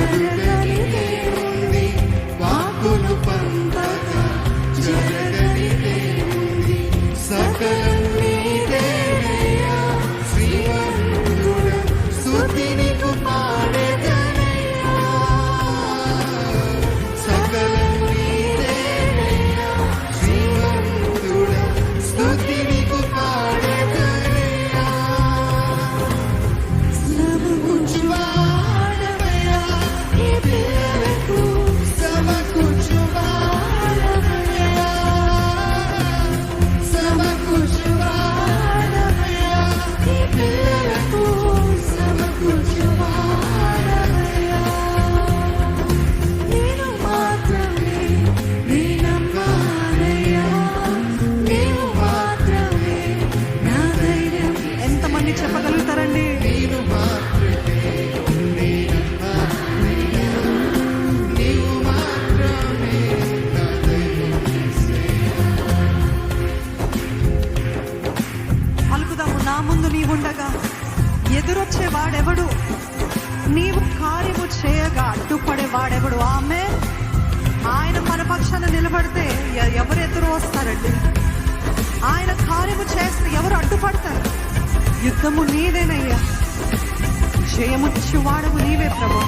జరగనిదేముంది, వాక్కులు పంపగా జరగనిదేముంది, సకలం నీదేనయ్యా శ్రీమంతుడా, స్తుతి నీకు పాడెదనయ్యా. సకలం నీదేనయ్యా శ్రీమంతుడా, స్తుతి నీకు పాడెదనయ్యా. సమకూర్చువాడవయ్యా ఈ పిల్లలకు, సమకూర్చువాడవయ్యా, సమకూర్చువాడవయ్యా ఈ పిల్లలకు, సమకూర్చువాడవయ్యా. నేను మాత్రమే నీ నమ్మానయ్యా, నీవు మాత్రమే నా ధైర్యం. ఎంతమంది చెప్పగలుగుతారండి? నేను మాత్రమే నీ నమ్మానయ్యా, నీవు మాత్రమే నా ధైర్యం. పలుకుదాము, నా ముందు నీవుండగా ఎదురొచ్చే వాడెవడు, నీవు కార్యము చేయగా అడ్డుపడే వాడెవడు. ఆమె ఆయన మన పక్షాన నిలబడితే ఎవరు ఎదురు వస్తారండి? ఆయన కార్యము చేస్తే ఎవరు అడ్డుపడతారు? యుద్ధము నీదేనయ్యా, జయముచ్చి వాడవు నీవే ప్రభు.